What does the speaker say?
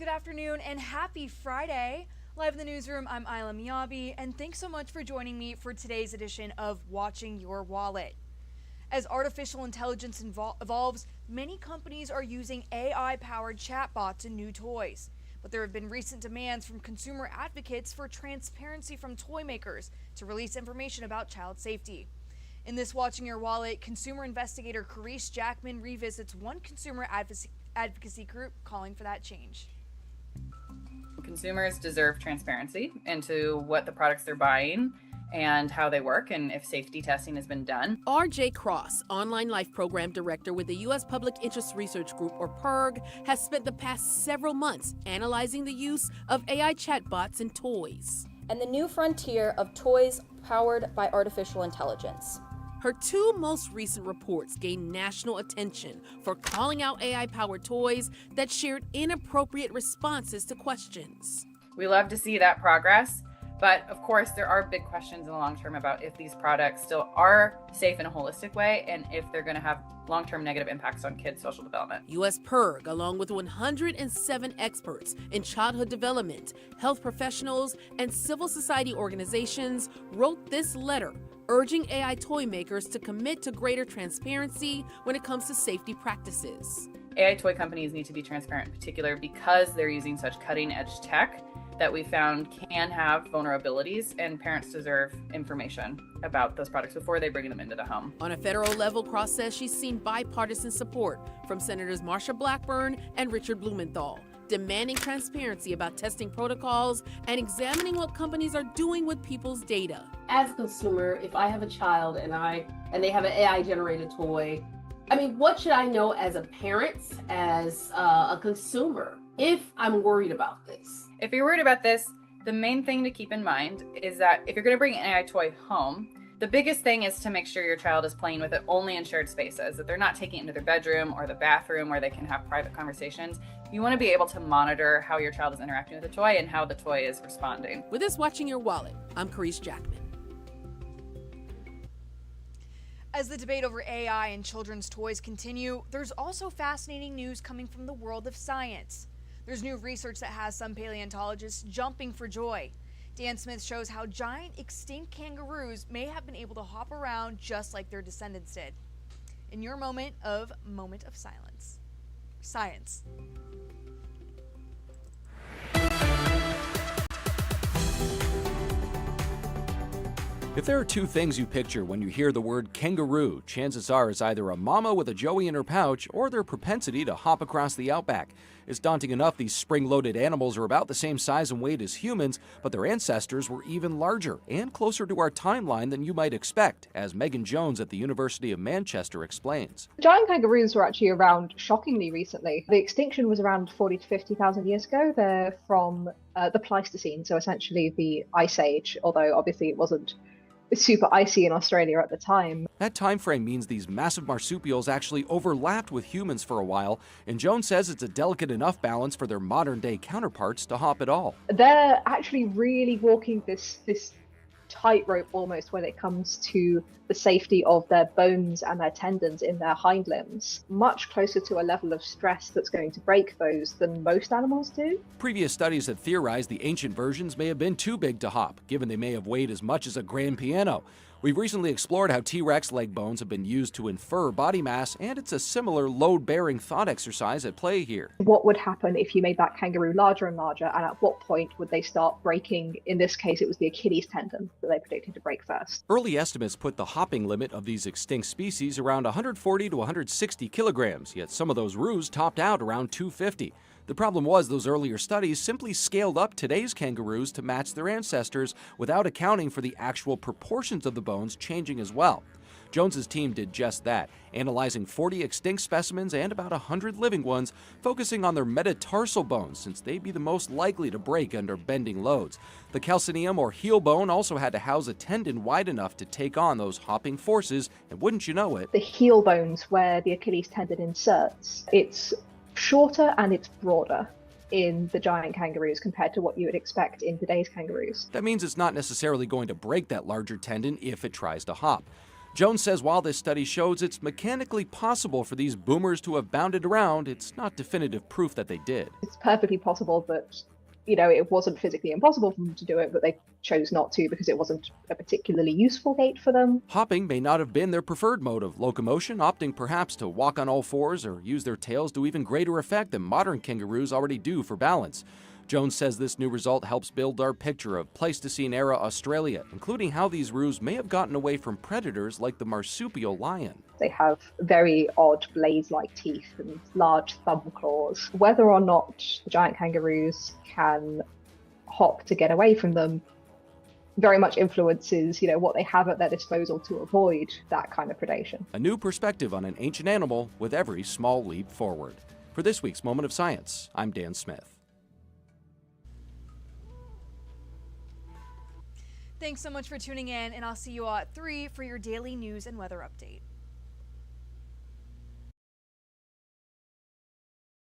good afternoon, and happy Friday. Live in the newsroom, I'm Isla Miyabi, and thanks so much for joining me for today's edition of Watching Your Wallet. As artificial intelligence evolves, many companies are using AI-powered chatbots in new toys. But there have been recent demands from consumer advocates for transparency from toy makers to release information about child safety. In this Watching Your Wallet, consumer investigator Carice Jackman revisits one consumer advocacy group calling for that change. Consumers deserve transparency into what the products they're buying and how they work and if safety testing has been done. R.J. Cross, Online Life Program Director with the U.S. Public Interest Research Group, or PIRG, has spent the past several months analyzing the use of AI chatbots in toys. And the new frontier of toys powered by artificial intelligence. Her two most recent reports gained national attention for calling out AI-powered toys that shared inappropriate responses to questions. We love to see that progress, but of course there are big questions in the long term about if these products still are safe in a holistic way and if they're going to have long-term negative impacts on kids' social development. U.S. PIRG, along with 107 experts in childhood development, health professionals, and civil society organizations, wrote this letter urging AI toy makers to commit to greater transparency when it comes to safety practices. AI toy companies need to be transparent, in particular because they're using such cutting-edge tech that we found can have vulnerabilities, and parents deserve information about those products before they bring them into the home. On a federal level, Cross says she's seen bipartisan support from Senators Marsha Blackburn and Richard Blumenthal, demanding transparency about testing protocols and examining what companies are doing with people's data. As a consumer, if I have a child and they have an AI generated toy, what should I know as a parent, as a consumer, if I'm worried about this? If you're worried about this, the main thing to keep in mind is that if you're going to bring an AI toy home, the biggest thing is to make sure your child is playing with it only in shared spaces, that they're not taking it into their bedroom or the bathroom where they can have private conversations. You want to be able to monitor how your child is interacting with the toy and how the toy is responding. With this Watching Your Wallet, I'm Carice Jackman. As the debate over AI and children's toys continue, there's also fascinating news coming from the world of science. There's new research that has some paleontologists jumping for joy. Dan Smith shows how giant extinct kangaroos may have been able to hop around just like their descendants did. In your moment of silence. Science. If there are two things you picture when you hear the word kangaroo, chances are it's either a mama with a joey in her pouch or their propensity to hop across the outback. It's daunting enough these spring-loaded animals are about the same size and weight as humans, but their ancestors were even larger and closer to our timeline than you might expect, as Megan Jones at the University of Manchester explains. Giant kangaroos were actually around shockingly recently. The extinction was around 40 to 50,000 years ago. They're from the Pleistocene, so essentially the Ice Age, although obviously it wasn't super icy in Australia at the time. That time frame means these massive marsupials actually overlapped with humans for a while, and Jones says it's a delicate enough balance for their modern-day counterparts to hop at all. They're actually really walking this tightrope almost when it comes to the safety of their bones and their tendons in their hind limbs, much closer to a level of stress that's going to break those than most animals do. Previous studies have theorized the ancient versions may have been too big to hop, given they may have weighed as much as a grand piano. We've recently explored how T-Rex leg bones have been used to infer body mass, and it's a similar load-bearing thought exercise at play here. What would happen if you made that kangaroo larger and larger, and at what point would they start breaking? In this case, it was the Achilles tendon that they predicted to break first. Early estimates put the hopping limit of these extinct species around 140 to 160 kilograms, yet some of those roos topped out around 250. The problem was those earlier studies simply scaled up today's kangaroos to match their ancestors without accounting for the actual proportions of the bones changing as well. Jones's team did just that, analyzing 40 extinct specimens and about 100 living ones, focusing on their metatarsal bones since they'd be the most likely to break under bending loads. The calcaneum or heel bone also had to house a tendon wide enough to take on those hopping forces, and wouldn't you know it, the heel bones where the Achilles tendon inserts, it's shorter and it's broader in the giant kangaroos compared to what you would expect in today's kangaroos. That means it's not necessarily going to break that larger tendon if it tries to hop. Jones says while this study shows it's mechanically possible for these boomers to have bounded around, it's not definitive proof that they did. It's perfectly possible that, it wasn't physically impossible for them to do it, but they chose not to because it wasn't a particularly useful gait for them. Hopping may not have been their preferred mode of locomotion, opting perhaps to walk on all fours or use their tails to even greater effect than modern kangaroos already do for balance. Jones says this new result helps build our picture of Pleistocene-era Australia, including how these roos may have gotten away from predators like the marsupial lion. They have very odd blade-like teeth and large thumb claws. Whether or not the giant kangaroos can hop to get away from them very much influences, what they have at their disposal to avoid that kind of predation. A new perspective on an ancient animal with every small leap forward. For this week's Moment of Science, I'm Dan Smith. Thanks so much for tuning in, and I'll see you all at 3 for your daily news and weather update.